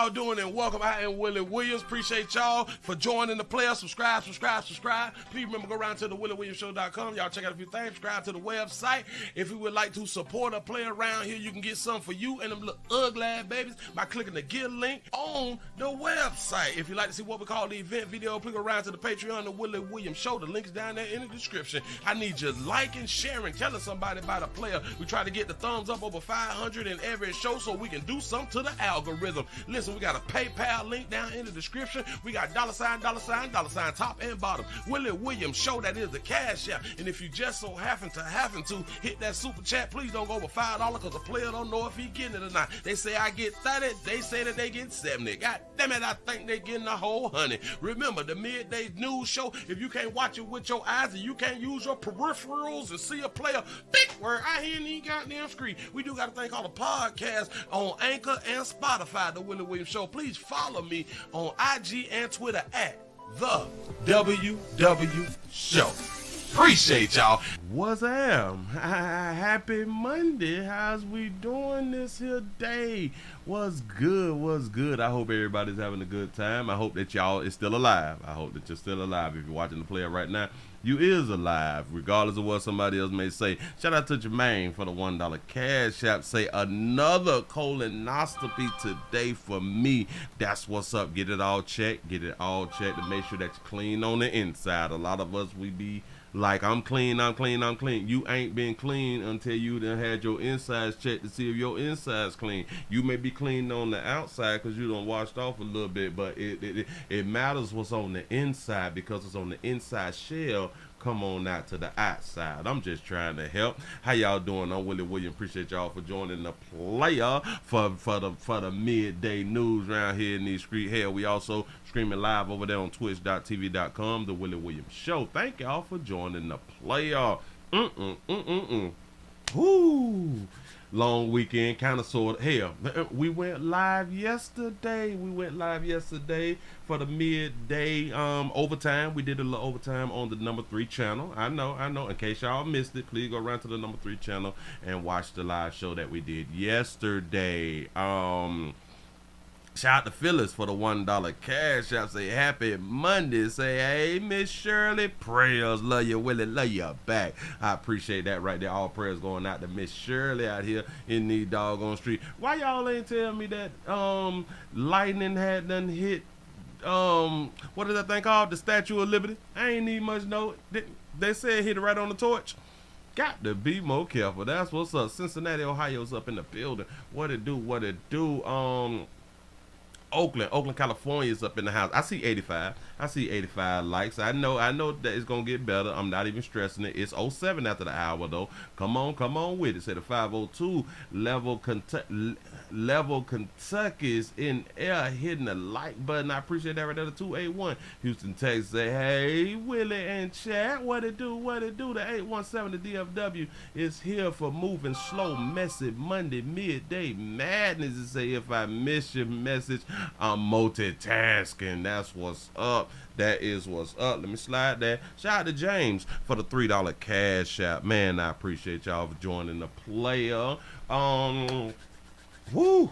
y'all doing and welcome. I am Willie Williams. Appreciate y'all for joining the player. Subscribe. Please remember, go around to the WillieWilliamsShow.com. Y'all check out a few things. Subscribe to the website. If you would like to support a player around here, you can get some for you and them little ugly ass babies by clicking the Get link on the website. If you'd like to see what we call the event video, please go around to the Patreon, the Willie Williams Show. The link's down there in the description. I need you liking, sharing, telling somebody about a player. We try to get the thumbs up over 500 in every show so we can do something to the algorithm. Listen, we got a PayPal link down in the description. We got $sign, top and bottom. Willie Williams Show, that is the cash app. And if you just so happen to hit that super chat, please don't go over $5 because the player don't know if he getting it or not. They say I get 30, they say that they get 70. God damn it, I think they getting the whole 100. Remember, the midday news show, if you can't watch it with your eyes and you can't use your peripherals and see a player, big word, I hear any goddamn screen. We do got a thing called a podcast on Anchor and Spotify, The Willie Williams Show. Please follow me on IG and Twitter at The WW Show. Appreciate y'all. What's up? Happy Monday. How's we doing this here day? What's good? I hope everybody's having a good time. I hope that y'all is still alive. I hope that you're still alive. If you're watching the player right now, you is alive, regardless of what somebody else may say. Shout out to Jermaine for the $1 cash app. Say another colonoscopy today for me. That's what's up. Get it all checked to make sure that you're clean on the inside. A lot of us, we be like, I'm clean. You ain't been clean until you done had your insides checked to see if your insides clean. You may be clean on the outside because you done washed off a little bit, but it matters what's on the inside, because it's on the inside shell. Come on out to the outside. I'm just trying to help. How y'all doing? I'm Willie Williams. Appreciate y'all for joining the player for the midday news around here in these streets. Hell, we also streaming live over there on twitch.tv.com, the Willie Williams Show. Thank y'all for joining the player. Woo! Long weekend, kind of sort of. Hell, we went live yesterday. For the midday overtime. We did a little overtime on the number 3 channel. I know. In case y'all missed it, please go around to the number 3 channel and watch the live show that we did yesterday. Shout out to Phyllis for the $1 cash app. Say happy Monday. Say, hey, Miss Shirley, prayers. Love you, Willie. Love you back. I appreciate that right there. All prayers going out to Miss Shirley out here in the doggone street. Why y'all ain't tell me that lightning had done hit, what is that thing called? The Statue of Liberty? I ain't need much know. They said hit it right on the torch. Got to be more careful. That's what's up. Cincinnati, Ohio's up in the building. What it do? Oakland, California is up in the house. I see 85 likes. I know that it's gonna get better. I'm not even stressing it. It's 07 after the hour though. Come on with it. Say the 502 level Kentucky's in air, hitting the like button. I appreciate that right there. The 281 Houston, Texas. Say, hey, Willie and chat. What it do? The 817, the DFW is here for moving slow, messy Monday midday madness. To say, if I miss your message, I'm multitasking. That's what's up. That is what's up. Let me slide that. Shout out to James for the $3 cash app. Man, I appreciate y'all for joining the player. Woo.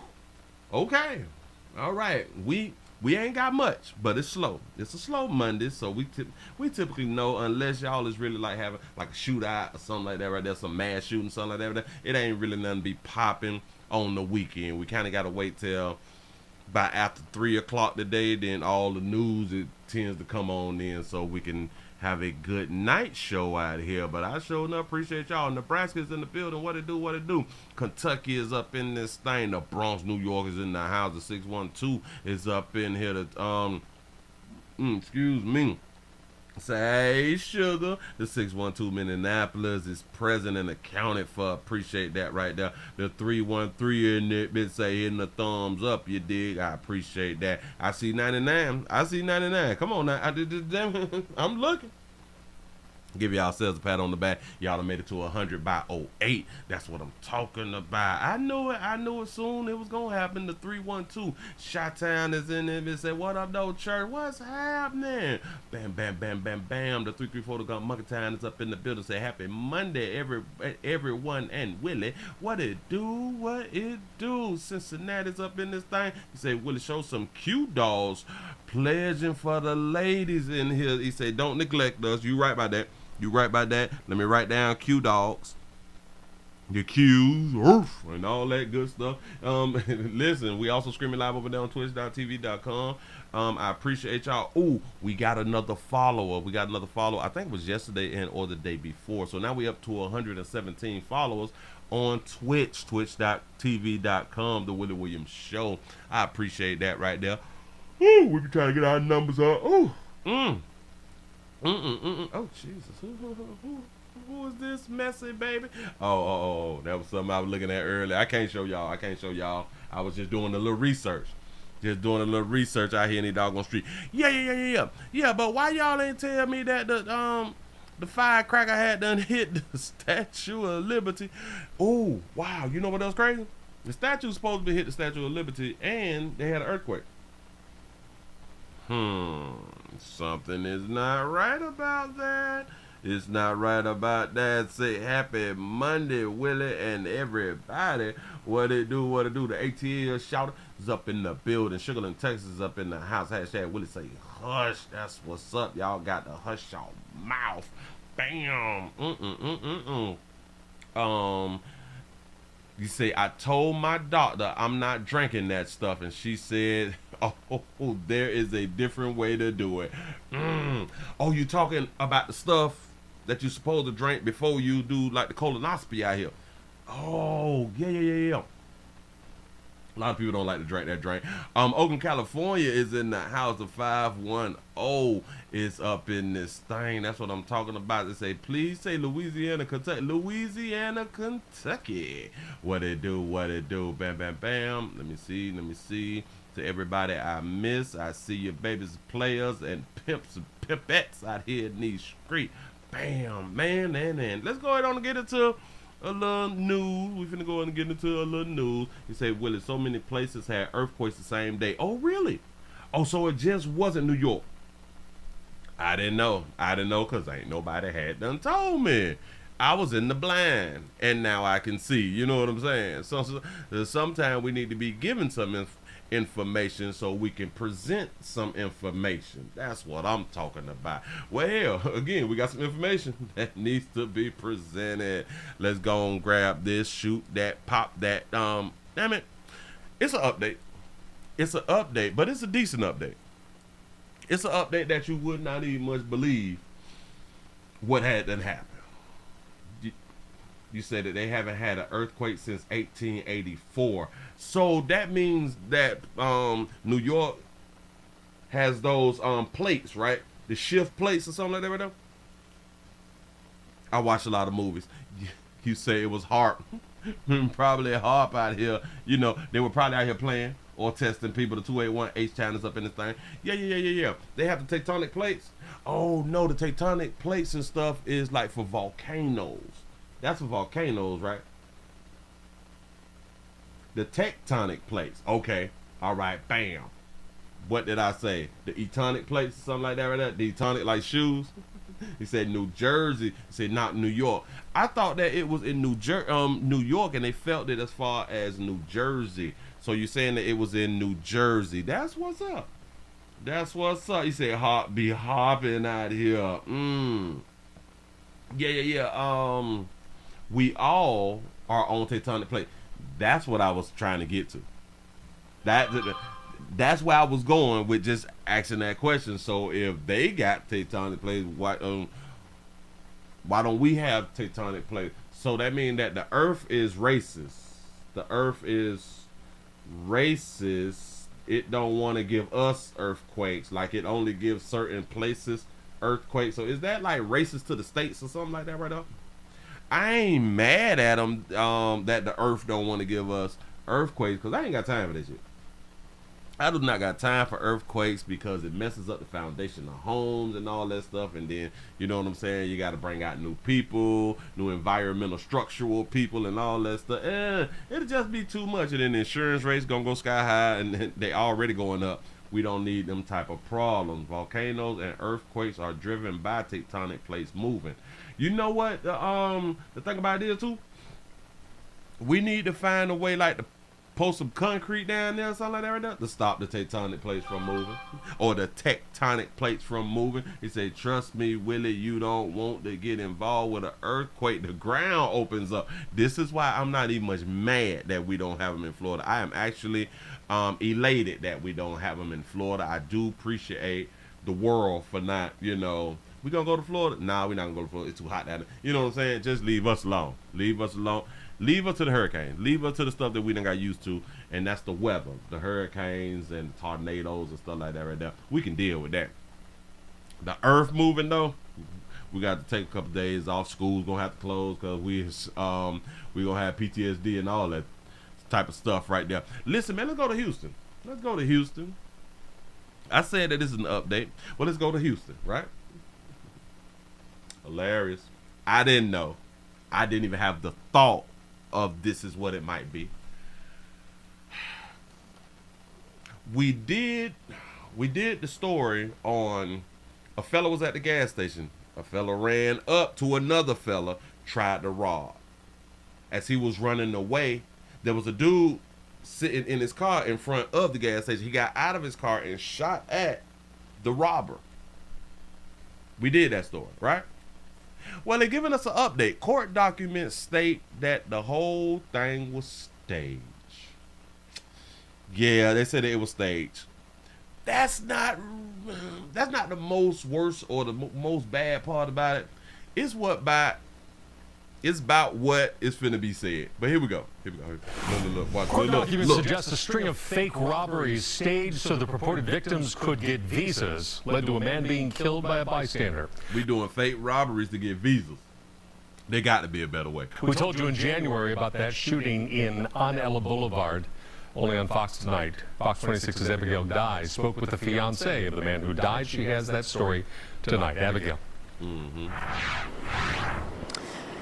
Okay. All right. We ain't got much, but it's slow. It's a slow Monday, so we typically know, unless y'all is really like having like a shootout or something like that right there, some mass shooting, something like that. It ain't really nothing be popping on the weekend. We kind of got to wait till by after 3 o'clock today, then all the news, it tends to come on in so we can have a good night show out here. But I sure enough appreciate y'all. Nebraska's in the building. What it do? Kentucky is up in this thing. The Bronx, New York is in the house. The 612 is up in here. Excuse me. Say, hey, sugar. The 612 Minneapolis is present and accounted for. Appreciate that right there. The 313 in it, bitch, say hitting the thumbs up. You dig? I appreciate that. I see 99. Come on now. I'm looking. Give yourselves a pat on the back. Y'all done made it to 100 by '08. That's what I'm talking about. I knew it. I knew it soon. It was going to happen. The 312. Chi-Town is in there. It said, what up, though, church? What's happening? Bam, bam, bam, bam, bam. The 334 to Gun Monkey Town is up in the building. Say, happy Monday, everyone. And Willie, what it do? What it do? Cincinnati's up in this thing. He said, Willie, show some cute dolls. Pledging for the ladies in here. He said, don't neglect us. You right about that. You right about that. Let me write down Q dogs, the Q's, and all that good stuff. Listen, we also streaming live over there on twitch.tv.com. I appreciate y'all. Ooh, we got another follower. I think it was yesterday or the day before. So now we up to 117 followers on Twitch, twitch.tv.com, the Willie Williams Show. I appreciate that right there. Ooh, we be trying to get our numbers up. Ooh, Oh Jesus! Who is this messy baby? Oh! That was something I was looking at earlier. I can't show y'all. I was just doing a little research. Out here in the doggone street. Yeah. But why y'all ain't tell me that the firecracker had done hit the Statue of Liberty? Oh wow! You know what else crazy? The statue was supposed to hit the Statue of Liberty, and they had an earthquake. Something is not right about that. It's not right about that. Say happy Monday, Willie and everybody. What it do? The ATL shouter is up in the building. Sugarland, Texas is up in the house. Hashtag Willie say hush. That's what's up. Y'all got to hush y'all mouth. Bam. You say, I told my doctor I'm not drinking that stuff, and she said, oh, there is a different way to do it. Oh, you talking about the stuff that you're supposed to drink before you do like the colonoscopy out here? Oh, yeah. A lot of people don't like to drink that drink. Oakland, California is in the house of 510 is up in this thing. That's what I'm talking about. They say, please say Louisiana, Kentucky. Louisiana, Kentucky. What it do? Bam, bam, bam. Let me see. To everybody I miss, I see your babies, players, and pimps and pipettes out here in these streets. Bam, man. Let's go ahead on and get into a little news. We finna go and get into a little news. He said, Willie, so many places had earthquakes the same day. Oh, really? Oh, so it just wasn't New York. I didn't know because ain't nobody had done told me. I was in the blind, and now I can see. You know what I'm saying? So sometimes we need to be given some information so we can present some information. That's what I'm talking about. Well, again, we got some information that needs to be presented. Let's go and grab this, shoot that, pop that. Damn it. It's an update. But it's a decent update. It's an update that you would not even much believe what had done happened. You said that they haven't had an earthquake since 1884. So that means that New York has those plates, right? The shift plates or something like that right now. I watch a lot of movies. You say it was HARP. Probably HARP out here. You know, they were probably out here playing or testing people. The 281 H channels up in this thing. Yeah. They have the tectonic plates. Oh, no, the tectonic plates and stuff is like for volcanoes. That's for volcanoes, right? The tectonic plates. Okay. All right. Bam. What did I say? The etonic plates or something like that right there? The etonic like shoes? He said New Jersey. He said not New York. I thought that it was in New York, and they felt it as far as New Jersey. So you're saying that it was in New Jersey. That's what's up. He said be hopping out here. Yeah. We all are on tectonic plate. That's what I was trying to get to. That's where I was going with just asking that question. So if they got tectonic plates, why don't we have tectonic plates? So that means that the Earth is racist. The Earth is racist. It don't want to give us earthquakes. Like it only gives certain places earthquakes. So is that like racist to the states or something like that right now? I ain't mad at them that the Earth don't want to give us earthquakes because I ain't got time for this shit. I do not got time for earthquakes because it messes up the foundation of homes and all that stuff. And then, you know what I'm saying, you got to bring out new people, new environmental structural people and all that stuff. It'll just be too much. And then the insurance rates going to go sky high, and they already going up. We don't need them type of problems. Volcanoes and earthquakes are driven by tectonic plates moving. You know what the thing about it is too? We need to find a way like to post some concrete down there or something like that right now to stop the tectonic plates from moving, or the tectonic plates from moving. He said, trust me, Willie, you don't want to get involved with an earthquake. The ground opens up. This is why I'm not even much mad that we don't have them in Florida. I am actually elated that we don't have them in Florida. I do appreciate the world for not, we gonna go to Florida? Nah, we're not gonna go to Florida. It's too hot down there. You know what I'm saying? Just leave us alone. Leave us alone. Leave us to the hurricanes. Leave us to the stuff that we done got used to, and that's the weather. The hurricanes and tornadoes and stuff like that right there. We can deal with that. The earth moving, though, we got to take a couple days off. School's going to have to close because we going to have PTSD and all that type of stuff right there. Listen, man, let's go to Houston. Let's go to Houston. I said that this is an update. Well, let's go to Houston, right? Hilarious. I didn't know. I didn't even have the thought of this is what it might be. We did the story on a fella was at the gas station. A fella ran up to another fella, tried to rob. As he was running away, there was a dude sitting in his car in front of the gas station. He got out of his car and shot at the robber. We did that story, right? Well, they're giving us an update. Court documents state that the whole thing was staged. Yeah, they said it was staged. That's not the most worst or the most bad part about it. It's about what is finna be said. But here we go. Look, watch. Court documents suggest a string of fake robberies staged so the purported victims could get visas led to a man being killed by a bystander. We doing fake robberies to get visas. There got to be a better way. We told you in January about that shooting on Ella Boulevard. Only on Fox Tonight. Fox 26's Abigail Dye spoke with the fiancé of the man who died. She has that story tonight. Abigail.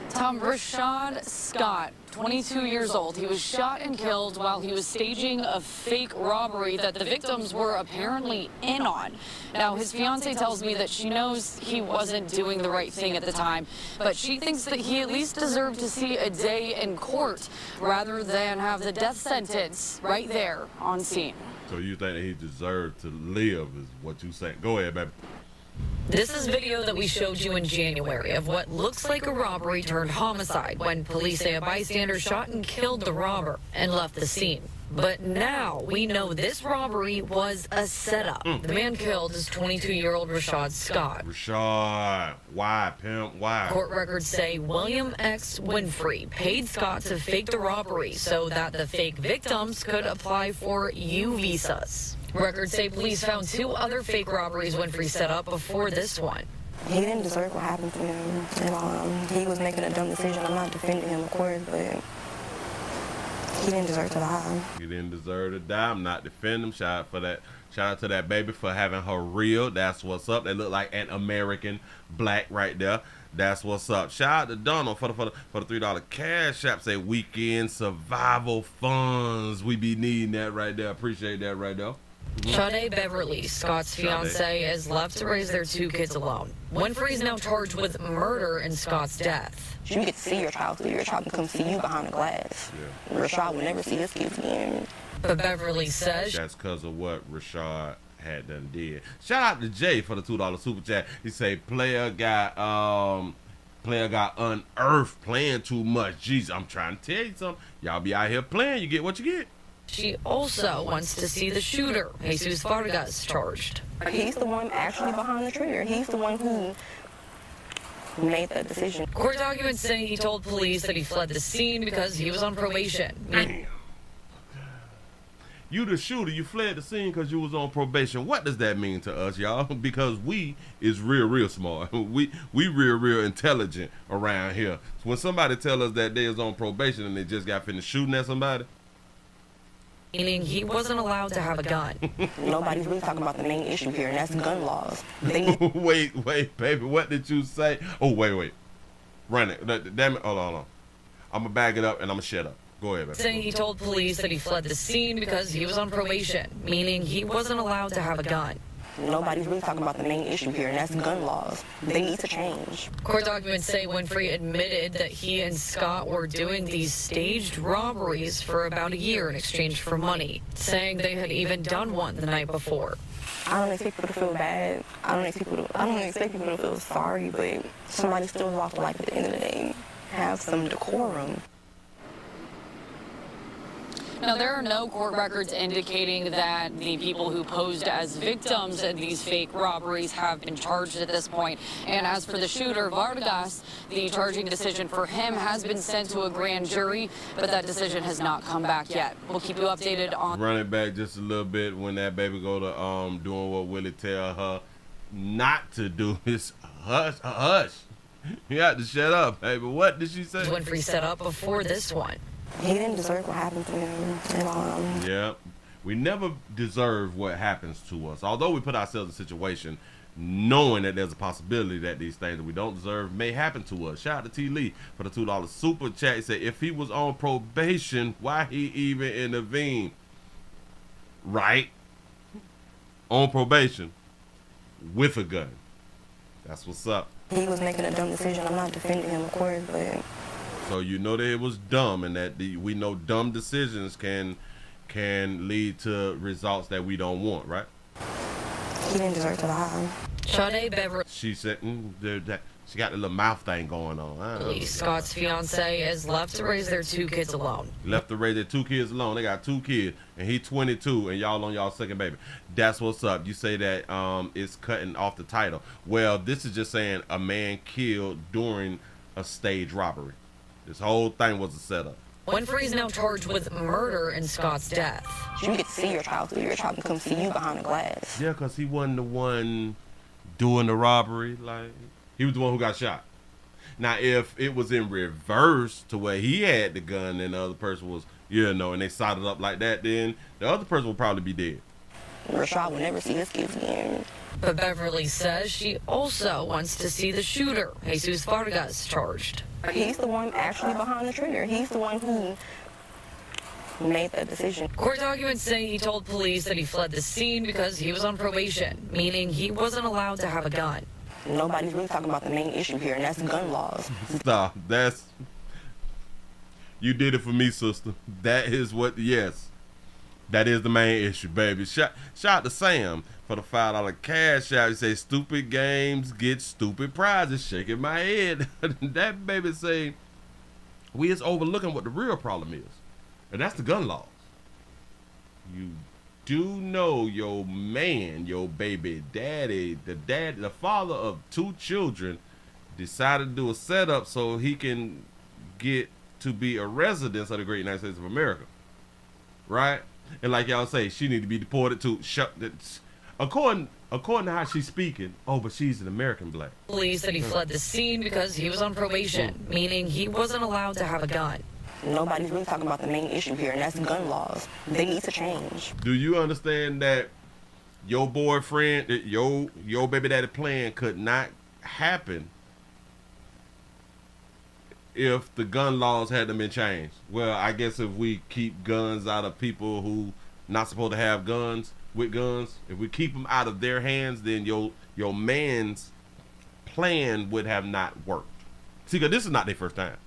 Tom, Rashad Scott, 22 years old. He was shot and killed while he was staging a fake robbery that the victims were apparently in on. Now, his fiancée tells me that she knows he wasn't doing the right thing at the time, but she thinks that he at least deserved to see a day in court rather than have the death sentence right there on scene. So you think that he deserved to live is what you saying. Go ahead, baby. This is video that we showed you in January of what looks like a robbery turned homicide when police say a bystander shot and killed the robber and left the scene. But now we know this robbery was a setup. The man killed is 22-year-old Rashad Scott. Rashad, why, pimp, why? Court records say William X. Winfrey paid Scott to fake the robbery so that the fake victims could apply for U visas. Records say police found 2 other fake robberies Winfrey set up before this one. He didn't deserve what happened to him, and he was making a dumb decision. I'm not defending him, of course, but he didn't deserve to die. He didn't deserve to die. I'm not defending him. Shout out to that baby for having her real. That's what's up. They look like an American black right there. That's what's up. Shout out to Donald for the $3 cash app. Say weekend survival funds. We be needing that right there. Appreciate that right there. Sade Beverly, Scott's fiancée, is left to raise their 2 kids alone. Winfrey is now charged with murder in Scott's death. You get to see your child, so your child can come see you behind the glass. Yeah. Rashad will never see his kids again. But Beverly says that's because of what Rashad had done did. Shout out to Jay for the $2 super chat. He say player got unearthed playing too much. Jeez, I'm trying to tell you something. Y'all be out here playing, you get what you get. She also wants to see the shooter, Jesus Vargas, charged. He's the one actually behind the trigger. He's the one who made that decision. Court documents say he told police that he fled the scene because he was on probation. Damn. You the shooter, you fled the scene because you was on probation. What does that mean to us, y'all? Because we is real smart. We real intelligent around here. So when somebody tell us that they is on probation and they just got finished shooting at somebody, meaning he wasn't allowed to have a gun. Nobody's really talking about the main issue here, and that's gun laws. Wait, baby, what did you say? Oh, wait. Run it. Damn it. Hold on. I'm going to bag it up, and I'm going to shut up. Go ahead, baby. Saying he told police that he fled the scene because he was on probation, meaning he wasn't allowed to have a gun. Nobody's really talking about the main issue here, and that's gun laws. They need to change. Court documents say Winfrey admitted that he and Scott were doing these staged robberies for about a year in exchange for money, saying they had even done one the night before. I don't expect people to feel bad. I don't expect people to feel sorry, but somebody still lost life at the end of the day. Have some decorum. Now, there are no court records indicating that the people who posed as victims in these fake robberies have been charged at this point. And as for the shooter, Vargas, the charging decision for him has been sent to a grand jury, but that decision has not come back yet. We'll keep you updated on... Run it back just a little bit when that baby go to doing what Willie tell her not to do. It's hush. You have to shut up, baby. What did she say? Winfrey set up before this one. He didn't deserve what happened to him. And, Yeah, we never deserve what happens to us. Although we put ourselves in a situation knowing that there's a possibility that these things that we don't deserve may happen to us. Shout out to T. Lee for the $2 super chat. He said, if he was on probation, why he even intervened? Right? On probation with a gun. That's what's up. he was making a dumb decision. I'm not defending him, of course, but... So you know that it was dumb, and that we know dumb decisions can lead to results that we don't want, right? He didn't deserve to die. Sade Beverly, She said, she got the little mouth thing going on. I don't know. Scott's fiance, is left to raise their 2 kids alone. Left to raise their 2 kids alone. They got 2 kids, and he 22, and y'all on y'all second baby. That's what's up. You say that it's cutting off the title. Well, this is just saying a man killed during a stage robbery. This whole thing was a setup. Winfrey is now charged with murder in Scott's death. You get to see your child, so your child can come see you behind the glass. Yeah, because he wasn't the one doing the robbery. Like, he was the one who got shot. Now, if it was in reverse to where he had the gun and the other person was, and they sided up like that, then the other person would probably be dead. Rashad will never see his kids again. But Beverly says she also wants to see the shooter, Jesus Vargas, charged. He's the one actually behind the trigger. He's the one who made that decision. Court documents say he told police that he fled the scene because he was on probation, meaning he wasn't allowed to have a gun. Nobody's really talking about the main issue here, and that's gun laws. Stop. You did it for me, sister. That is yes. That is the main issue, baby. Shout out to Sam for the $5 cash out. He say, stupid games get stupid prizes. Shaking my head. That baby say, we is overlooking what the real problem is. And that's the gun laws. You do know your man, your baby daddy, the father of 2 children, decided to do a setup so he can get to be a resident of the great United States of America. Right? And like y'all say, she need to be deported too. According to how she's speaking, but she's an American black. Police said he fled the scene because he was on probation, meaning he wasn't allowed to have a gun. Nobody's really talking about the main issue here, and that's gun laws. They need to change. Do you understand that your boyfriend, your baby daddy plan could not happen if the gun laws hadn't been changed? Well, I guess if we keep guns out of people who not supposed to have guns, if we keep them out of their hands, then your man's plan would have not worked. See, because this is not their first time.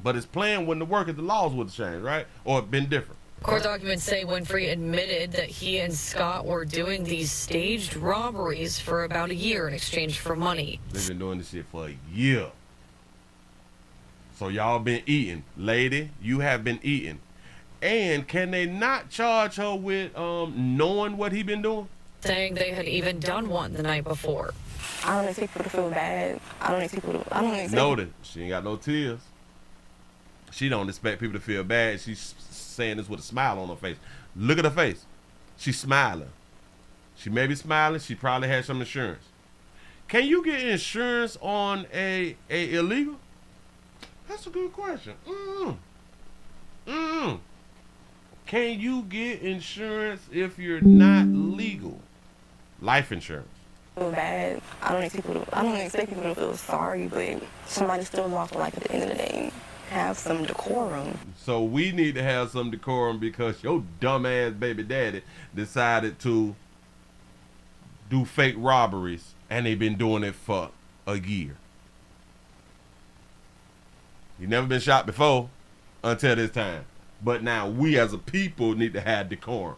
But his plan wouldn't have worked if the laws would have changed, right? Or been different. Court documents say Winfrey admitted that he and Scott were doing these staged robberies for about a year in exchange for money. They've been doing this shit for a year. So y'all been eating. Lady, you have been eating. And can they not charge her with knowing what he been doing? Saying they had even done one the night before. I don't expect people to feel bad. Noted. She ain't got no tears. She don't expect people to feel bad. She's saying this with a smile on her face. Look at her face. She's smiling. She may be smiling. She probably has some insurance. Can you get insurance on a illegal? That's a good question. Can you get insurance if you're not legal? Life insurance. Feel bad. I don't expect people to feel sorry, but somebody still lost life at the end of the day. Have some decorum. So we need to have some decorum because your dumbass baby daddy decided to do fake robberies, and they've been doing it for a year. He never been shot before until this time. But now we as a people need to have decorum.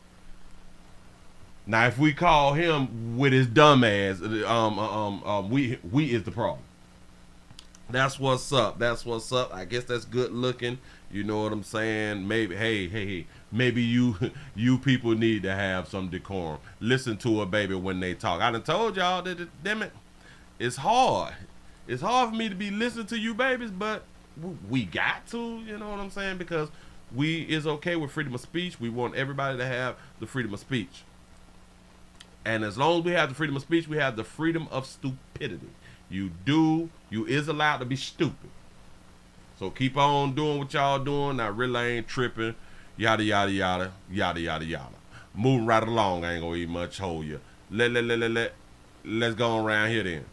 Now if we call him with his dumb ass, we is the problem. That's what's up. That's what's up. I guess that's good looking. You know what I'm saying? Maybe hey, maybe you people need to have some decorum. Listen to a baby when they talk. I done told y'all that damn it, it's hard. It's hard for me to be listening to you babies, but we got to, you know what I'm saying? Because we is okay with freedom of speech. We want everybody to have the freedom of speech. And as long as we have the freedom of speech, we have the freedom of stupidity. You is allowed to be stupid. So keep on doing what y'all doing. I really ain't tripping. Yada, yada, yada, yada, yada, yada. Moving right along. I ain't gonna even much hold you. Let's go around here then.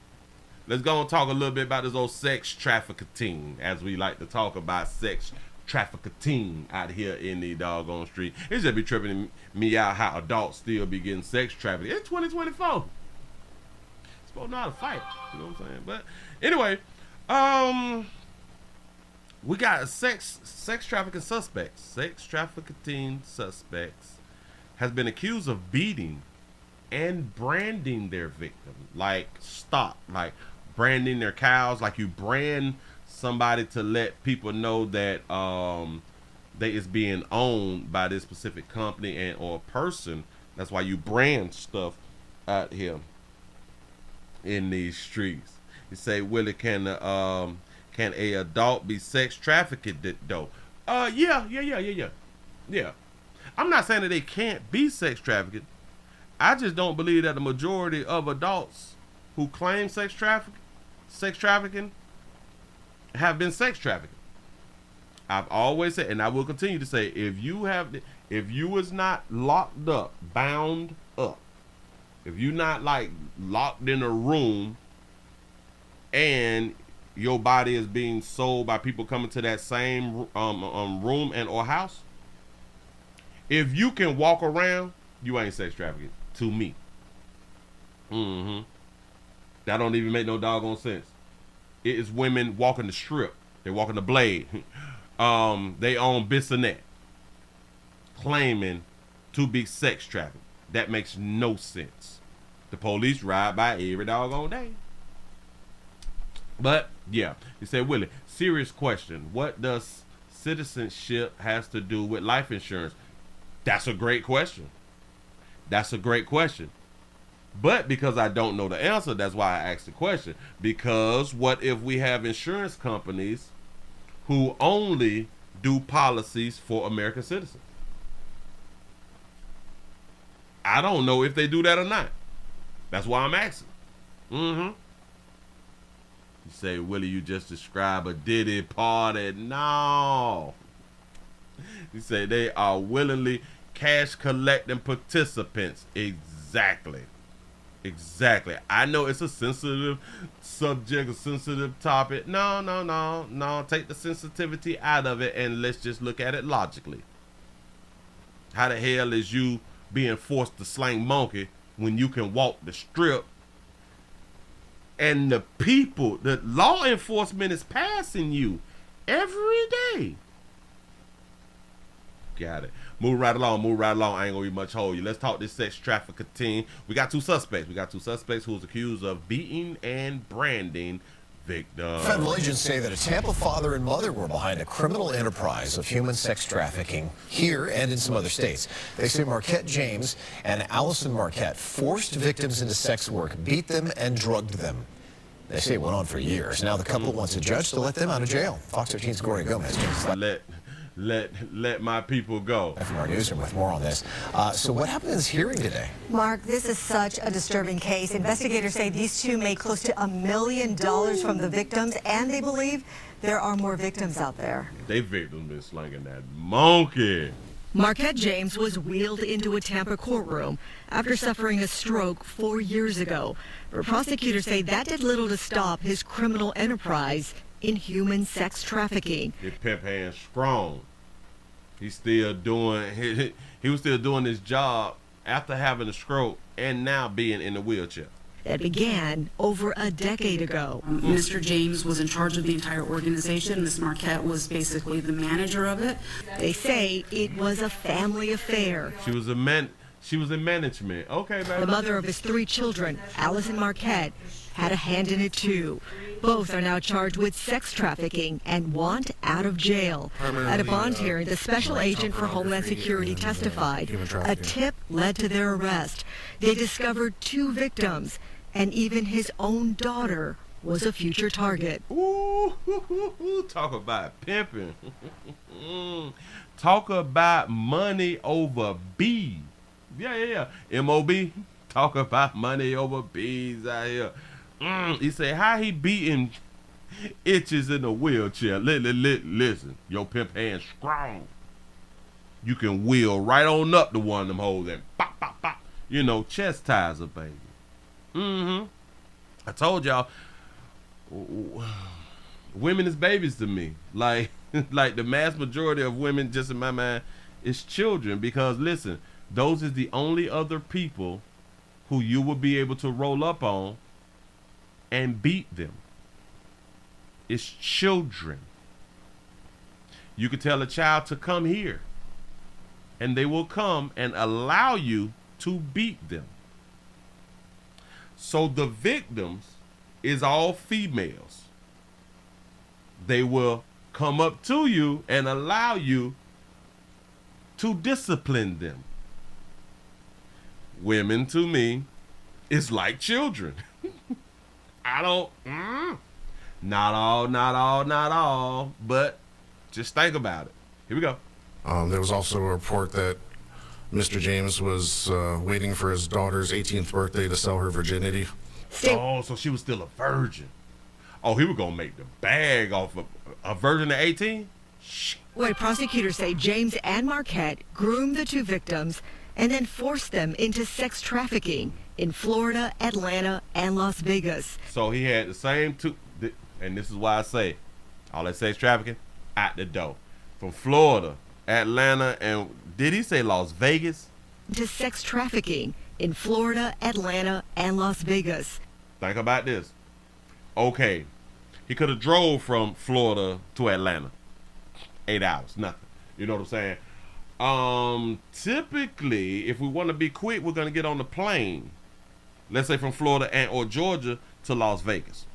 Let's go and talk a little bit about this old sex trafficking, as we like to talk about sex trafficking out here in the doggone street. It just be tripping me out how adults still be getting sex trafficking. It's 2024. Supposed to know how to fight. You know what I'm saying? But anyway, we got sex trafficking suspects. Sex trafficking suspects has been accused of beating and branding their victim, like stock, like branding their cows, like you brand somebody to let people know that they is being owned by this specific company and or person. That's why you brand stuff out here in these streets. You say, Willie, can a adult be sex trafficked though? Yeah. I'm not saying that they can't be sex trafficked. I just don't believe that the majority of adults who claim sex trafficking have been sex trafficking. I've always said, and I will continue to say, if you was not locked up, bound up, if you're not like locked in a room and your body is being sold by people coming to that same room and or house, if you can walk around, you ain't sex trafficking to me. That don't even make no doggone sense. It is women walking the strip. They walking the blade. They own Bissonnet, claiming to be sex trafficking. That makes no sense. The police ride by every doggone day. But yeah, he said, Willie, serious question. What does citizenship has to do with life insurance? That's a great question. That's a great question. But because I don't know the answer, that's why I asked the question. Because what if we have insurance companies who only do policies for American citizens? I don't know if they do that or not. That's why I'm asking. You say, Willie, you just described a Diddy party. No. You say they are willingly cash collecting participants. Exactly. I know it's a sensitive subject, a sensitive topic. No. Take the sensitivity out of it and let's just look at it logically. How the hell is you being forced to slang monkey when you can walk the strip and the people, the law enforcement is passing you every day? Got it. Move right along. I ain't gonna be much hold you. Let's talk this sex trafficking. We got two suspects who's accused of beating and branding victims. Federal agents say that a Tampa father and mother were behind a criminal enterprise of human sex trafficking here and in some other states. They say Marquette James and Allison Marquette forced victims into sex work, beat them, and drugged them. They say it went on for years. Now the couple wants a judge to let them out of jail. Fox 13's Gloria Gomez. Let my people go. From our newsroom with more on this. So what happened in this hearing today? Mark, this is such a disturbing case. Investigators say these two made close to $1 million from the victims, and they believe there are more victims out there. They victims been slinging that monkey. Marquette James was wheeled into a Tampa courtroom after suffering a stroke 4 years ago. But prosecutors say that did little to stop his criminal enterprise in human sex trafficking. His pimp hand strong. He's still doing. He was still doing his job after having a stroke and now being in a wheelchair. That began over a decade ago. Mr. James was in charge of the entire organization. Ms. Marquette was basically the manager of it. They say it was a family affair. She was in management. Okay, baby. The mother of his 3 children, Allison Marquette, had a hand in it too. Both are now charged with sex trafficking and want out of jail. At a bond hearing, the special agent for Homeland Security testified. A tip led to their arrest. They discovered 2 victims, and even his own daughter was a future target. Ooh, talk about pimping. Talk about money over bees. Yeah. M.O.B. Talk about money over bees out here. He said, how he beating itches in a wheelchair? Listen, your pimp hand strong. You can wheel right on up to one of them holes and pop, pop, pop. You know, chastise a baby. I told y'all, women is babies to me. Like the mass majority of women, just in my mind, is children. Because listen, those is the only other people who you will be able to roll up on and beat them. It's children. You could tell a child to come here, and they will come and allow you to beat them. So the victims is all females. They will come up to you and allow you to discipline them. Women, to me, is like children. I don't, not all, but just think about it. Here we go. There was also a report that Mr. James was waiting for his daughter's 18th birthday to sell her virginity. Oh, so she was still a virgin. Oh, he was going to make the bag off of a virgin at 18? Wait, prosecutors say James and Marquette groomed the 2 victims and then forced them into sex trafficking in Florida, Atlanta, and Las Vegas. So he had the same 2, and this is why I say, all that sex trafficking, out the door. From Florida, Atlanta, and did he say Las Vegas? To sex trafficking in Florida, Atlanta, and Las Vegas. Think about this. Okay, he could have drove from Florida to Atlanta. 8 hours, nothing. You know what I'm saying? Typically, if we want to be quick, we're going to get on the plane. Let's say from Florida and or Georgia to Las Vegas.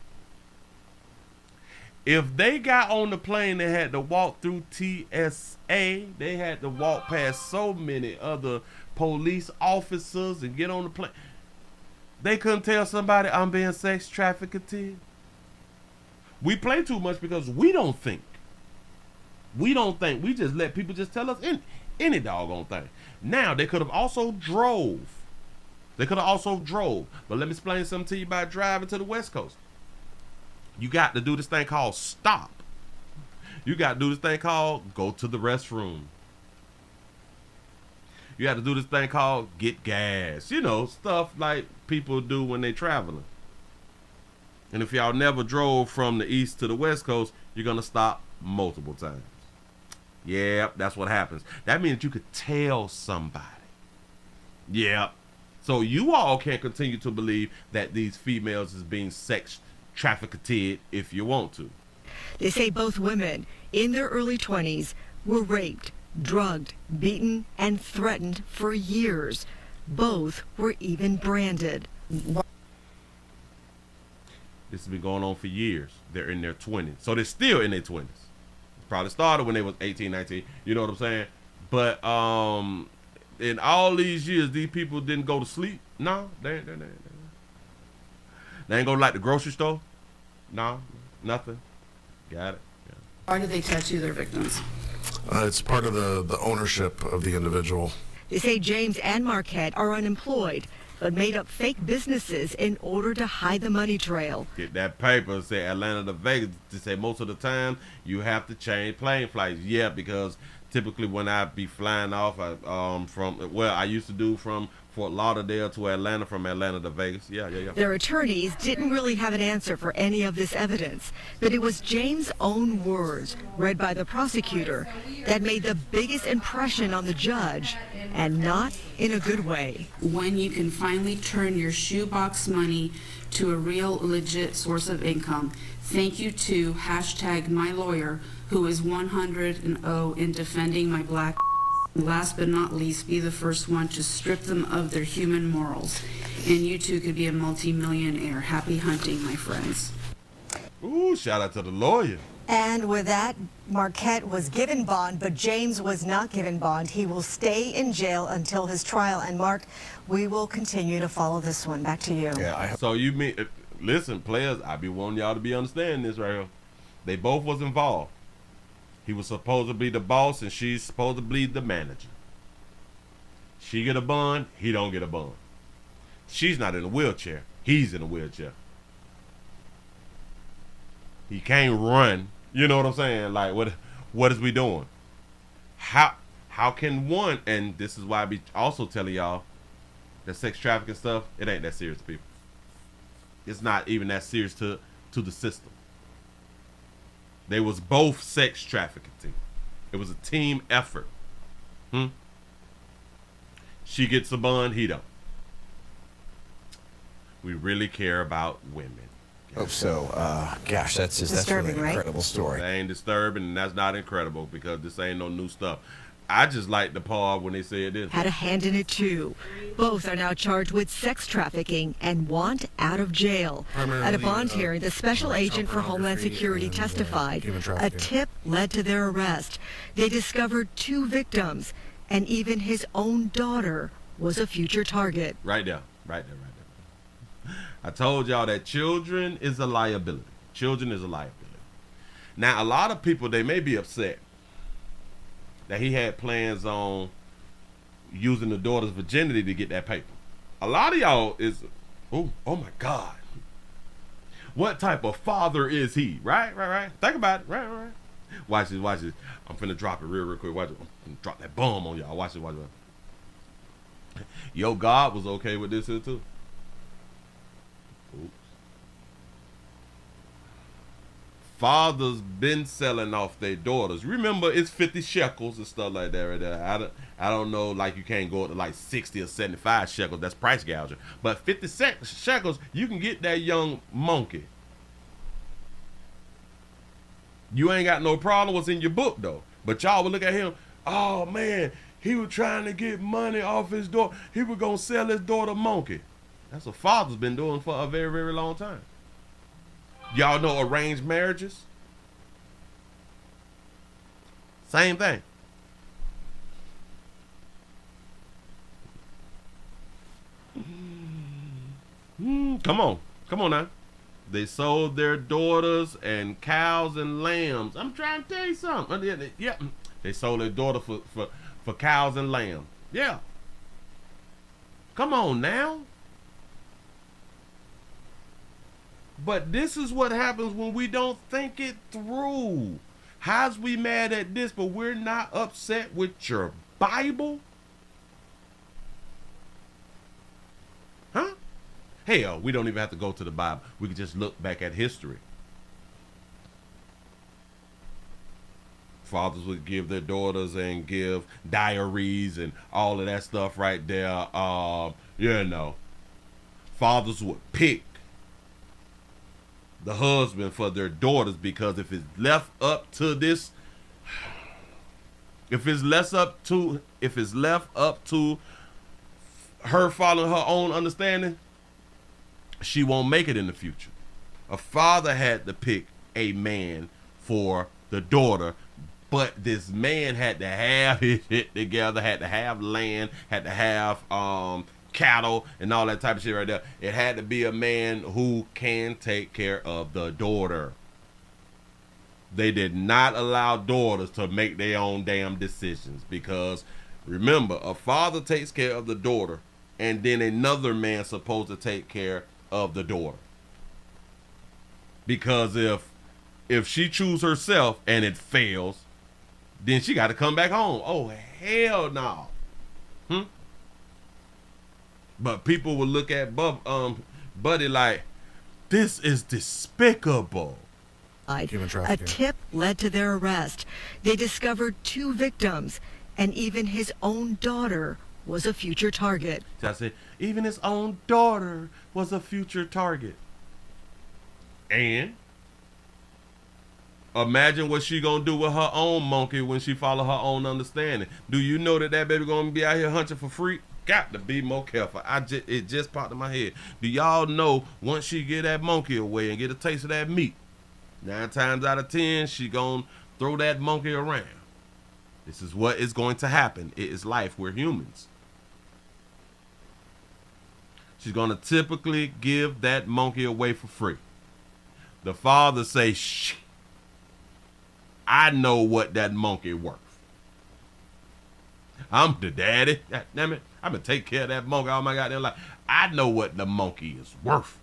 If they got on the plane, they had to walk through TSA. They had to walk past so many other police officers and get on the plane. They couldn't tell somebody I'm being sex trafficked. We play too much because we don't think. We don't think. We just let people just tell us any doggone thing. Now, they could have also drove. But let me explain something to you about driving to the West Coast. You got to do this thing called stop. You got to do this thing called go to the restroom. You got to do this thing called get gas. You know, stuff like people do when they traveling. And if y'all never drove from the East to the West Coast, you're going to stop multiple times. Yep, that's what happens. That means you could tell somebody. Yep. So you all can continue to believe that these females is being sex trafficked if you want to. They say both women in their early 20s were raped, drugged, beaten, and threatened for years. Both were even branded. This has been going on for years. They're in their 20s. So they're still in their 20s. Probably started when they was 18, 19. You know what I'm saying? But in all these years, these people didn't go to sleep. No, they ain't go to like the grocery store. No, nothing. Got it. Yeah. Why did they tattoo their victims? It's part of the ownership of the individual. They say James and Marquette are unemployed, but made up fake businesses in order to hide the money trail. Get that paper, say Atlanta to Vegas, to say most of the time you have to change plane flights. Yeah, because typically when I be flying off, I used to do from Fort Lauderdale to Atlanta, from Atlanta to Vegas. Yeah. Their attorneys didn't really have an answer for any of this evidence, but it was James' own words, read by the prosecutor, that made the biggest impression on the judge, and not in a good way. When you can finally turn your shoebox money to a real, legit source of income, thank you to #MyLawyer, who is 100% in defending my black. Last but not least, be the first one to strip them of their human morals. And you too could be a multi-millionaire. Happy hunting, my friends. Ooh, shout out to the lawyer. And with that, Marquette was given bond, but James was not given bond. He will stay in jail until his trial. And Mark, we will continue to follow this one. Back to you. Yeah. So you mean, listen, players, I be wanting y'all to be understanding this right here. They both was involved. He was supposed to be the boss, and she's supposed to be the manager. She get a bond, he don't get a bond. She's not in a wheelchair. He's in a wheelchair. He can't run. You know what I'm saying? Like, what is we doing? How can one, and this is why I be also telling y'all that sex trafficking stuff, it ain't that serious, people. It's not even that serious to the system. They was both sex trafficking. It was a team effort. She gets a bond, he don't. We really care about women. Oh, so, gosh, that's really an incredible story. That ain't disturbing, and that's not incredible, because this ain't no new stuff. I just like the part when they said this. Had a hand in it too. Both are now charged with sex trafficking and want out of jail. At a bond hearing, the special agent for Homeland Security testified. A tip led to their arrest. They discovered 2 victims, and even his own daughter was a future target. Right there. I told y'all that children is a liability. Children is a liability. Now, a lot of people, they may be upset that he had plans on using the daughter's virginity to get that paper. A lot of y'all is, oh my God. What type of father is he? Right. Think about it. Right. Watch this. I'm finna drop it real quick. Watch it. I'm finna drop that bomb on y'all. Watch it. Yo, God was okay with this here too. Oops. Fathers been selling off their daughters. Remember, it's 50 shekels and stuff like that right there. I don't know, like you can't go up to like 60 or 75 shekels. That's price gouging. But 50 shekels, you can get that young monkey. You ain't got no problem what's in your book though. But y'all would look at him, oh man, he was trying to get money off his daughter. He was gonna sell his daughter monkey. That's what fathers been doing for a very, very long time. Y'all know arranged marriages? Same thing. Come on now. They sold their daughters and cows and lambs. I'm trying to tell you something. Yeah, they sold their daughter for cows and lambs. Yeah. Come on now. But this is what happens when we don't think it through. How's we mad at this, but we're not upset with your Bible? Huh? Hell, we don't even have to go to the Bible. We can just look back at history. Fathers would give their daughters and give diaries and all of that stuff right there. Fathers would pick the husband for their daughters, because if it's left up to her following her own understanding, she won't make it in the future. A father had to pick a man for the daughter, but this man had to have his shit together, had to have land, had to have cattle and all that type of shit right there. It had to be a man who can take care of the daughter. They did not allow daughters to make their own damn decisions, because remember, a father takes care of the daughter and then another man supposed to take care of the daughter. Because if she choose herself and it fails, then she got to come back home. Oh, hell no. But people will look at Buddy like, this is despicable. A tip led to their arrest. They discovered 2 victims, and even his own daughter was a future target. So I said, even his own daughter was a future target. And imagine what she gonna do with her own monkey when she follow her own understanding. Do you know that baby gonna be out here hunting for free? Got to be more careful. It just popped in my head. Do y'all know once she get that monkey away and get a taste of that meat, 9 times out of 10 she gonna throw that monkey around. This is what is going to happen. It is life. We're humans. She's gonna typically give that monkey away for free. The father say, shh, I know what that monkey worth. I'm the daddy. God damn it. I'm going to take care of that monkey all my goddamn life. I know what the monkey is worth.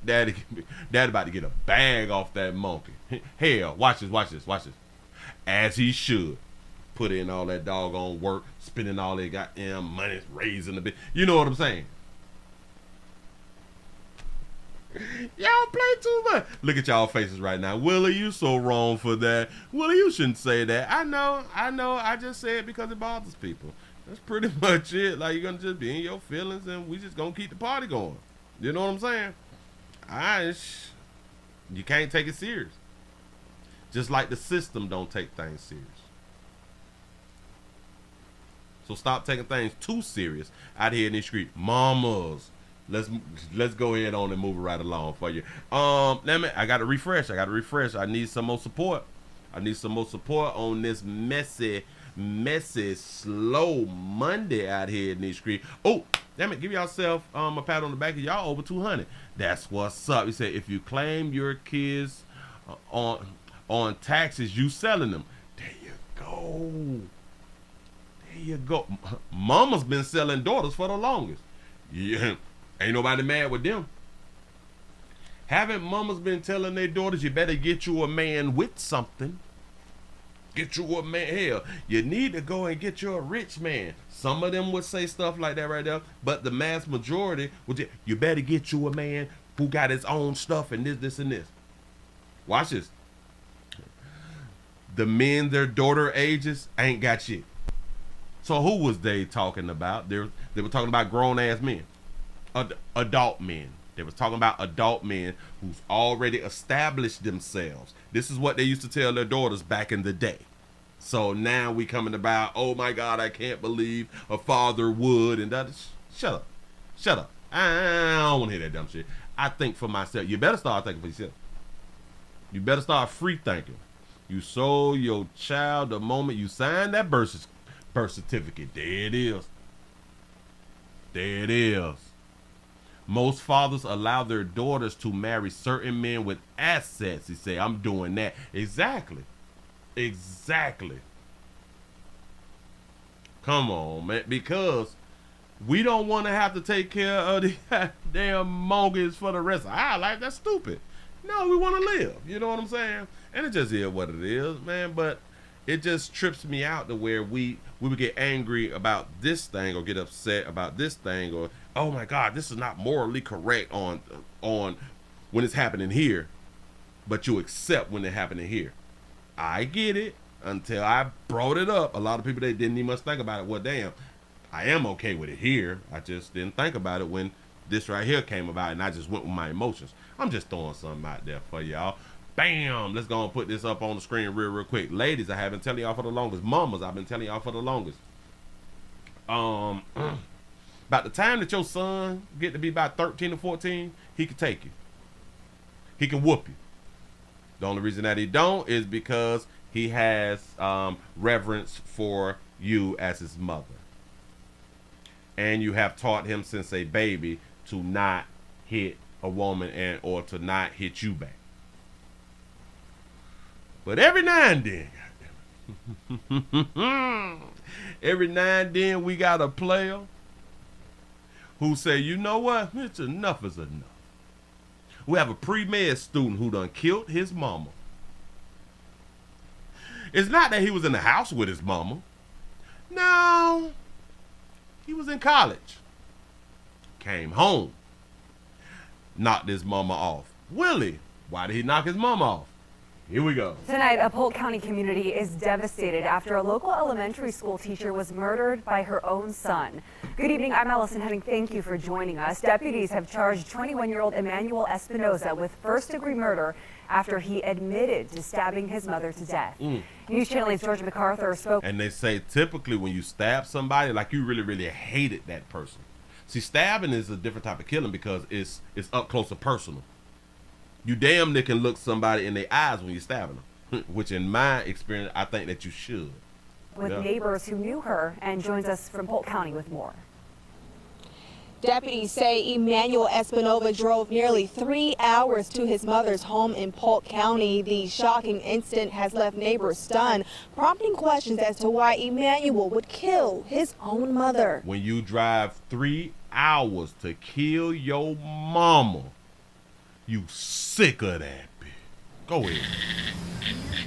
Daddy about to get a bag off that monkey. Hell, watch this. As he should. Put in all that doggone work, spending all that goddamn money, raising the bit. You know what I'm saying? Y'all play too much. Look at y'all faces right now. Willie, you so wrong for that. Willie, you shouldn't say that. I know. I just say it because it bothers people. That's pretty much it. Like, you're going to just be in your feelings and we just going to keep the party going. You know what I'm saying? You can't take it serious. Just like the system don't take things serious. So stop taking things too serious out here in the street. Mamas. Let's go ahead on and move it right along for you. I got to refresh. I need some more support. On this messy, slow Monday out here in these streets. Oh, damn it. Give yourself a pat on the back. Y'all over 200. That's what's up. He said, if you claim your kids on taxes, you selling them. There you go. Mama's been selling daughters for the longest. Yeah. Ain't nobody mad with them. Haven't mamas been telling their daughters, you better get you a man with something? Get you a man. Hell, you need to go and get you a rich man. Some of them would say stuff like that right there, but the mass majority would say, you better get you a man who got his own stuff and this, and this. Watch this. The men their daughter ages ain't got shit. So who was they talking about? They were talking about grown-ass men. Adult men. They was talking about adult men who's already established themselves. This is what they used to tell their daughters back in the day. So now we coming about, oh my God, I can't believe a father would, and that. Shut up. I don't want to hear that dumb shit. I think for myself. You better start thinking for yourself. You better start free thinking. You sold your child the moment you signed that birth certificate. There it is. Most fathers allow their daughters to marry certain men with assets. He say, I'm doing that. Exactly. Come on, man. Because we don't want to have to take care of the damn mortgage for the rest of our life. That's stupid. No, we want to live. You know what I'm saying? And it just is what it is, man. But it just trips me out to where we would get angry about this thing or get upset about this thing or, oh my God, this is not morally correct on when it's happening here, but you accept when it's happening here. I get it until I brought it up. A lot of people, they didn't even much think about it. Well, damn, I am okay with it here. I just didn't think about it when this right here came about and I just went with my emotions. I'm just throwing something out there for y'all. Bam! Let's go and put this up on the screen real quick. Ladies, I have been telling y'all for the longest. Mamas, I've been telling y'all for the longest. About the time that your son get to be about 13 or 14, he can take you. He can whoop you. The only reason that he don't is because he has reverence for you as his mother. And you have taught him since a baby to not hit a woman or to not hit you back. But every now and then, Every now and then we got a player who say, you know what? It's enough is enough. We have a pre-med student who done killed his mama. It's not that he was in the house with his mama. No. He was in college. Came home. Knocked his mama off. Willie, why did he knock his mama off? Here we go. Tonight, a Polk County community is devastated after a local elementary school teacher was murdered by her own son. Good evening, I'm Allison Henning. Thank you for joining us. Deputies have charged 21-year-old Emmanuel Espinoza with first-degree murder after he admitted to stabbing his mother to death. News Channel 8's George MacArthur spoke. And they say typically when you stab somebody, like you really, really hated that person. See, stabbing is a different type of killing because it's up close and personal. You damn near can look somebody in their eyes when you're stabbing them, which in my experience, I think that you should. With neighbors who knew her, and joins us from Polk County with more. Deputies say Emmanuel Espinoza drove nearly 3 hours to his mother's home in Polk County. The shocking incident has left neighbors stunned, prompting questions as to why Emmanuel would kill his own mother. When you drive 3 hours to kill your mama, you sick of that bitch. Go ahead.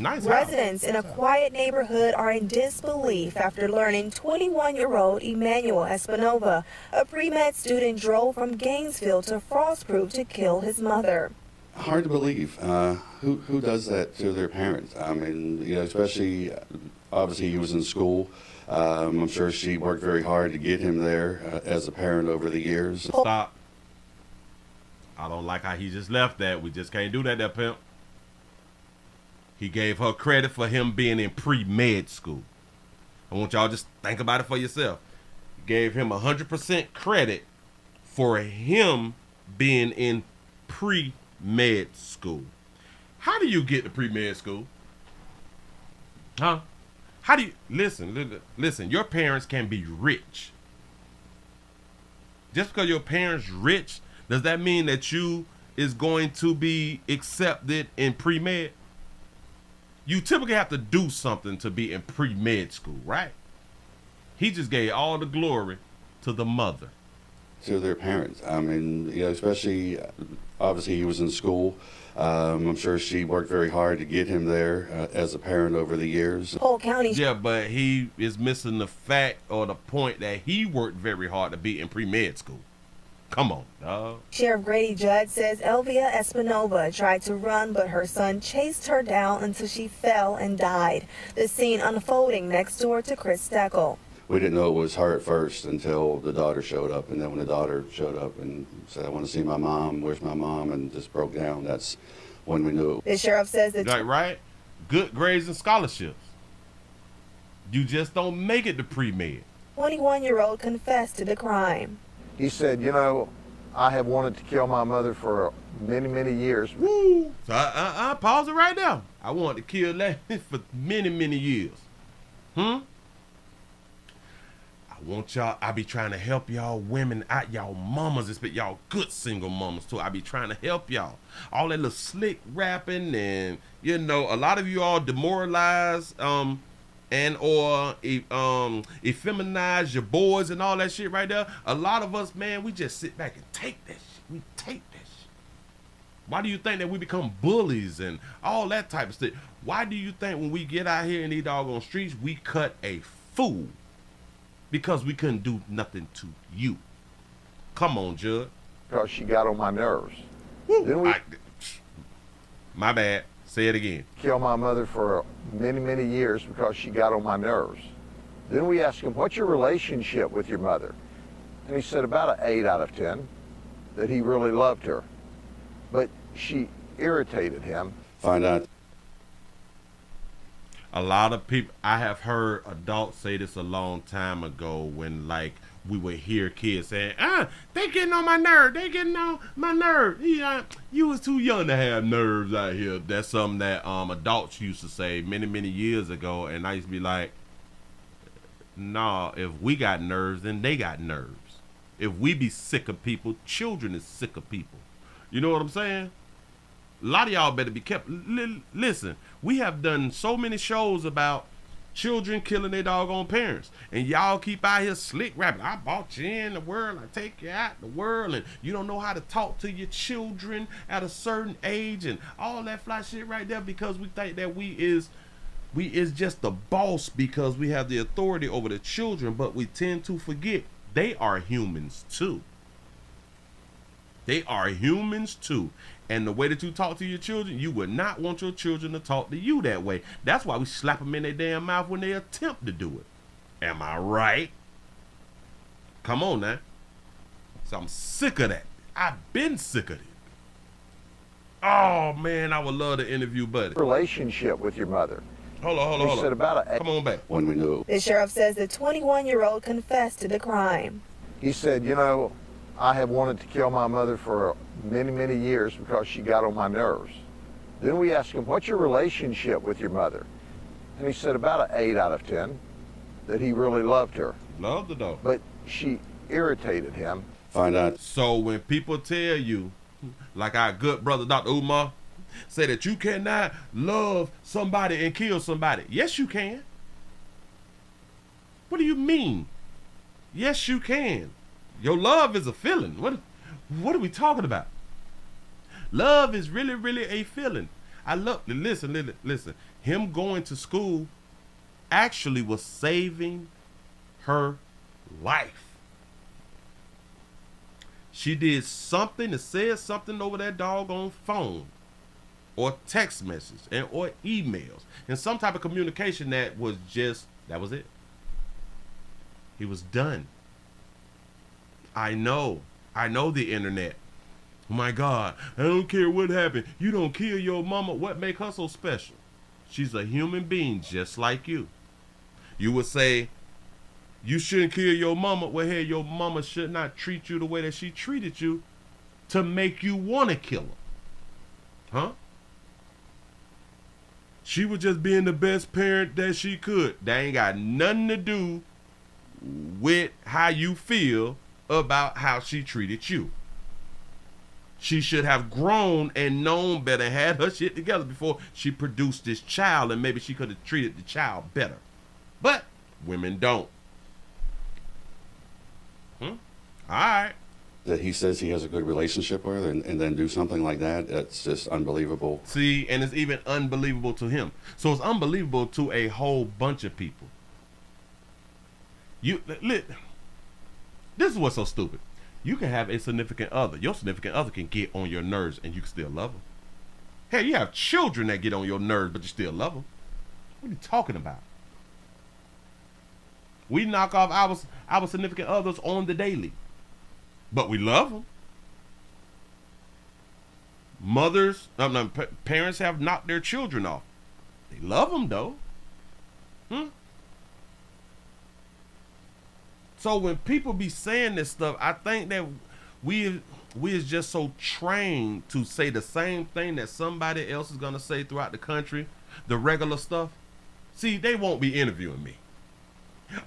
Nice. Residents in a quiet neighborhood are in disbelief after learning 21-year-old Emmanuel Espinoza, a pre-med student, drove from Gainesville to Frostproof to kill his mother. Hard to believe. Who does that to their parents? I mean, you know, especially, obviously he was in school. I'm sure she worked very hard to get him there as a parent over the years. Stop. I don't like how he just left that. We just can't do that, that pimp. He gave her credit for him being in pre-med school. I want y'all just think about it for yourself. He gave him 100% credit for him being in pre-med school. How do you get to pre-med school? Huh? How do you, listen, your parents can be rich. Just because your parents rich, does that mean that you is going to be accepted in pre-med? You typically have to do something to be in pre-med school, right? He just gave all the glory to the mother. To their parents. I mean, you know, especially, obviously he was in school. I'm sure she worked very hard to get him there as a parent over the years. Polk County. Yeah, but he is missing the fact or the point that he worked very hard to be in pre-med school. Come on, dog. Sheriff Grady Judd says Elvia Espinoza tried to run, but her son chased her down until she fell and died. The scene unfolding next door to Chris Steckel. We didn't know it was her at first until the daughter showed up. And then when the daughter showed up and said, I want to see my mom, where's my mom, and just broke down, that's when we knew it. The sheriff says that... Right? Good grades and scholarships. You just don't make it to pre-med. 21-year-old confessed to the crime. He said, you know, I have wanted to kill my mother for many, many years. Woo! So I pause it right now. I wanted to kill that for many, many years. I want y'all, I be trying to help y'all women out, y'all mamas, y'all good single mamas too. I be trying to help y'all. All that little slick rapping and, you know, a lot of you all demoralize and or effeminize your boys and all that shit right there. A lot of us, man, we just sit back and take that shit. We take that shit. Why do you think that we become bullies and all that type of stuff? Why do you think when we get out here in these doggone streets, we cut a fool? Because we couldn't do nothing to you. Come on, Judd. Because she got on my nerves. My bad. Say it again. Kill my mother for many, many years because she got on my nerves. Then we asked him, what's your relationship with your mother? And he said about an 8 out of 10, that he really loved her. But she irritated him. Find out. A lot of people, I have heard adults say this a long time ago when, like, we would hear kids saying, they getting on my nerve. They getting on my nerve. You was too young to have nerves out here. That's something that adults used to say many, many years ago. And I used to be like, nah, if we got nerves, then they got nerves. If we be sick of people, children is sick of people. You know what I'm saying? A lot of y'all better be kept. Listen, we have done so many shows about Children killing their doggone parents. And y'all keep out here slick rapping. I bought you in the world. I take you out the world. And you don't know how to talk to your children at a certain age. And all that fly shit right there because we think that we is just the boss because we have the authority over the children. But we tend to forget they are humans too. They are humans too. And the way that you talk to your children, you would not want your children to talk to you that way. That's why we slap them in their damn mouth when they attempt to do it. Am I right? Come on now. So I'm sick of that. I've been sick of it. Oh man, I would love to interview Buddy. Relationship with your mother. Hold on. He said about Come on back. When we knew. The sheriff says the 21-year-old confessed to the crime. He said, you know, I have wanted to kill my mother for many, many years because she got on my nerves. Then we asked him, what's your relationship with your mother? And he said about an 8 out of 10, that he really loved her. Loved her though. But she irritated him. Find out. So when people tell you, like our good brother Dr. Umar, say that you cannot love somebody and kill somebody. Yes, you can. What do you mean? Yes, you can. Your love is a feeling. What are we talking about? Love is really, really a feeling. Listen. Him going to school actually was saving her life. She did something and said something over that doggone phone or text message or emails and some type of communication that was it. He was done. I know the internet. Oh my God, I don't care what happened. You don't kill your mama. What make her so special? She's a human being just like you. You would say, you shouldn't kill your mama. Well, hey, your mama should not treat you the way that she treated you to make you want to kill her. Huh? She was just being the best parent that she could. That ain't got nothing to do with how you feel about how she treated you. She should have grown and known better and had her shit together before she produced this child, and maybe she could have treated the child better. But women don't. All right. That he says he has a good relationship with her and then do something like that, that's just unbelievable. See, and it's even unbelievable to him. So it's unbelievable to a whole bunch of people. This is what's so stupid. You can have a significant other. Your significant other can get on your nerves and you can still love them. Hell, you have children that get on your nerves, but you still love them. What are you talking about? We knock off our significant others on the daily, but we love them. Parents have knocked their children off. They love them though. So when people be saying this stuff, I think that we is just so trained to say the same thing that somebody else is gonna say throughout the country, the regular stuff. See, they won't be interviewing me.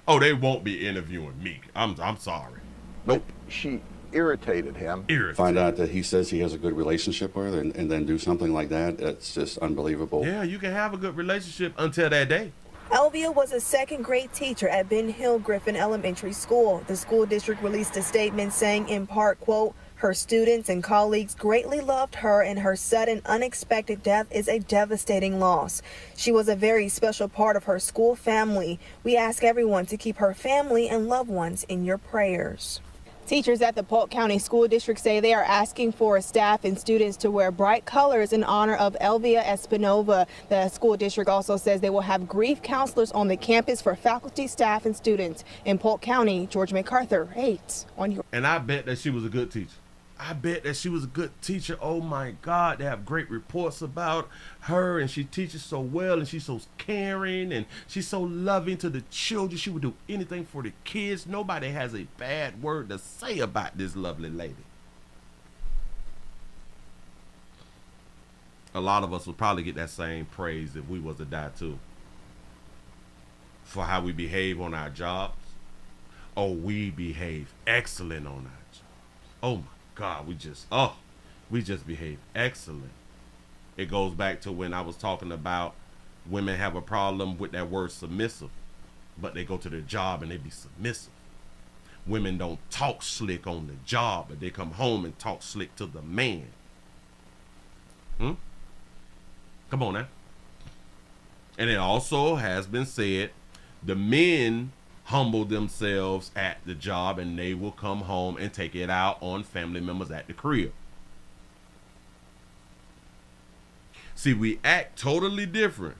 Oh, they won't be interviewing me. I'm sorry. Nope. She irritated him. Find out that he says he has a good relationship with her and then do something like that, that's just unbelievable. Yeah, you can have a good relationship until that day. Elvia was a second-grade teacher at Ben Hill Griffin Elementary School. The school district released a statement saying, in part, quote, her students and colleagues greatly loved her, and her sudden, unexpected death is a devastating loss. She was a very special part of her school family. We ask everyone to keep her family and loved ones in your prayers. Teachers at the Polk County School District say they are asking for staff and students to wear bright colors in honor of Elvia Espinova. The school district also says they will have grief counselors on the campus for faculty, staff, and students. In Polk County, George MacArthur, 8 on your... And I bet that she was a good teacher. Oh my God, they have great reports about her, and she teaches so well, and she's so caring, and she's so loving to the children. She would do anything for the kids. Nobody has a bad word to say about this lovely lady. A lot of us would probably get that same praise if we was to die too. For how we behave on our jobs. Oh, we behave excellent on our jobs. Oh my God, we just behave excellent. It goes back to when I was talking about Women have a problem with that word submissive, but they go to their job and they be submissive. Women don't talk slick on the job, but they come home and talk slick to the man. Come on now. And it also has been said, the men humble themselves at the job and they will come home and take it out on family members at the crib. See, we act totally different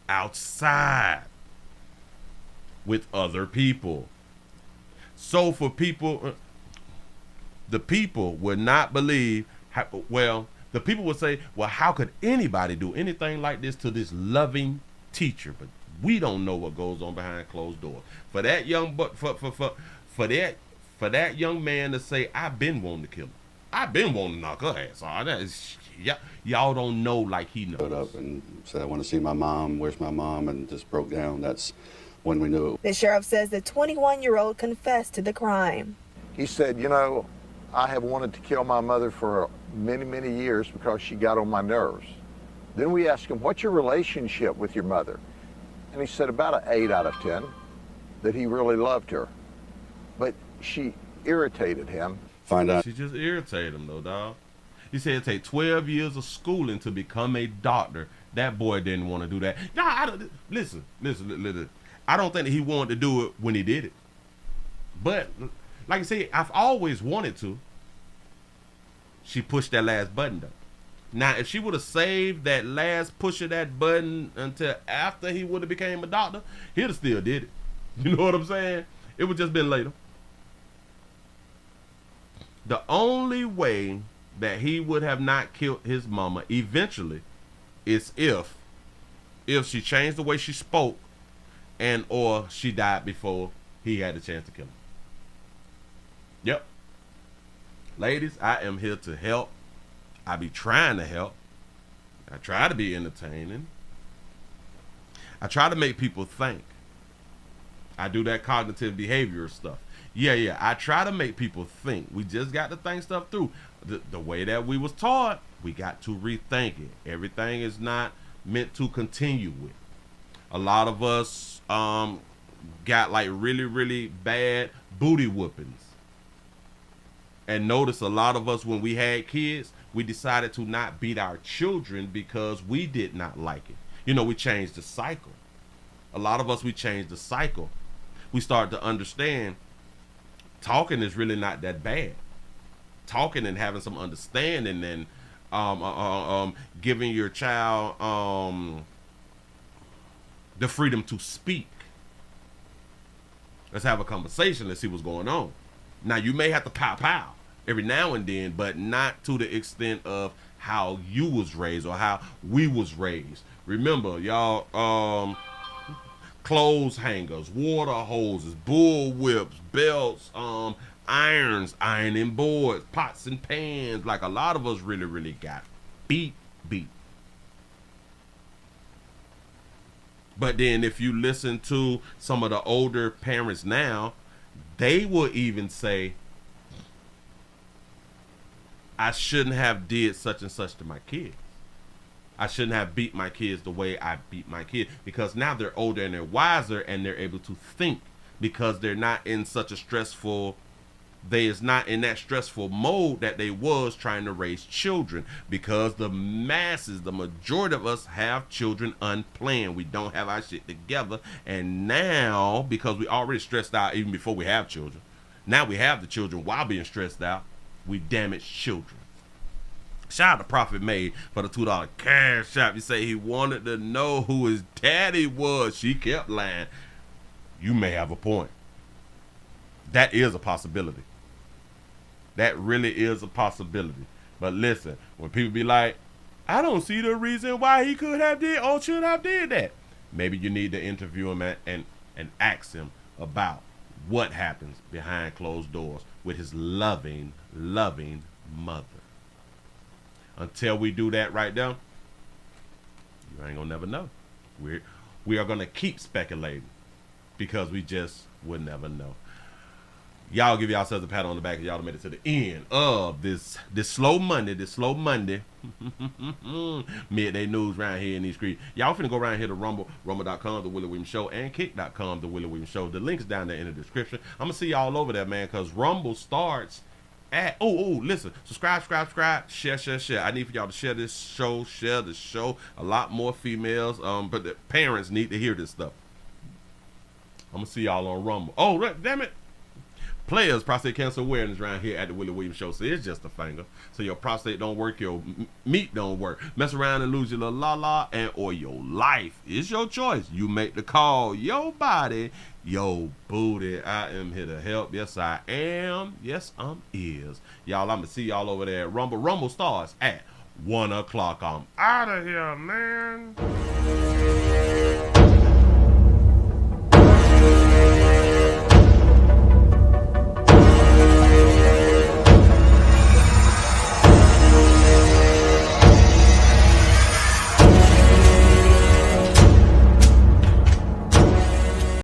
outside with other people. So for people, the people would not believe, the people would say, well, how could anybody do anything like this to this loving teacher? But we don't know what goes on behind closed doors. For that young for that young man to say, I've been wanting to kill her. I've been wanting to knock her ass off. Y'all don't know like he knows. Showed up and said, I want to see my mom. Where's my mom? And just broke down. That's when we knew. The sheriff says the 21-year-old confessed to the crime. He said, you know, I have wanted to kill my mother for many, many years because she got on my nerves. Then we asked him, what's your relationship with your mother? And he said about an 8 out of 10, that he really loved her. But she irritated him. Find out. She just irritated him though, dog. He said it take 12 years of schooling to become a doctor. That boy didn't want to do that. Nah, listen. I don't think that he wanted to do it when he did it. But, like I said, I've always wanted to. She pushed that last button though. Now, if she would have saved that last push of that button until after he would have became a doctor, he'd have still did it. You know what I'm saying? It would just been later. The only way that he would have not killed his mama eventually is if she changed the way she spoke and or she died before he had the chance to kill her. Yep. Ladies, I am here to help. I be trying to help. I try to be entertaining. I try to make people think. I do that cognitive behavior stuff. Yeah, I try to make people think. We just got to think stuff through. The way that we was taught, we got to rethink it. Everything is not meant to continue with. A lot of us got like really, really bad booty whoopings. And notice a lot of us, when we had kids, we decided to not beat our children because we did not like it. You know, we changed the cycle. A lot of us, we changed the cycle. We started to understand talking is really not that bad. Talking and having some understanding and giving your child the freedom to speak. Let's have a conversation. Let's see what's going on. Now, you may have to pow every now and then, but not to the extent of how you was raised or how we was raised. Remember, y'all, clothes hangers, water hoses, bull whips, belts, irons, ironing boards, pots and pans. Like a lot of us really, really got beat. But then if you listen to some of the older parents now, they will even say, I shouldn't have did such and such to my kids. I shouldn't have beat my kids the way I beat my kids, because now they're older and they're wiser and they're able to think, because they're not in such a stressful, they is not in that stressful mode that they was trying to raise children, because the masses, the majority of us have children unplanned. We don't have our shit together. And now, because we already stressed out even before we have children, now we have the children while being stressed out, we damage children. Shout out to Prophet Made for the $2 cash shop. You say he wanted to know who his daddy was. She kept lying. You may have a point. That is a possibility. That really is a possibility. But listen, when people be like, I don't see the reason why he could have did or should have did that, maybe you need to interview him and ask him about what happens behind closed doors with his loving mother. Until we do that right now, you ain't gonna never know. We are gonna keep speculating because we just would never know. Y'all give yourselves a pat on the back. Y'all made it to the end of this slow Monday. Midday news around here in these streets. Y'all finna go around here to rumble.com, the Willie Williams Show, and kick.com, the Willie Williams Show. The link's down there in the description. I'm gonna see y'all over there, man, because Rumble starts at listen, subscribe, share. I need for y'all to share the show. A lot more females, but the parents need to hear this stuff. I'm gonna see y'all on Rumble. Oh, damn it. Players, prostate cancer awareness around here at the Willie Williams Show. So it's just a finger. So your prostate don't work, your meat don't work. Mess around and lose your little la-la or your life. It's your choice. You make the call. Your body, your booty. I am here to help. Yes, I am. Yes, is. Y'all, I'm going to see y'all over there at Rumble. Rumble starts at 1 o'clock. I'm out of here, man.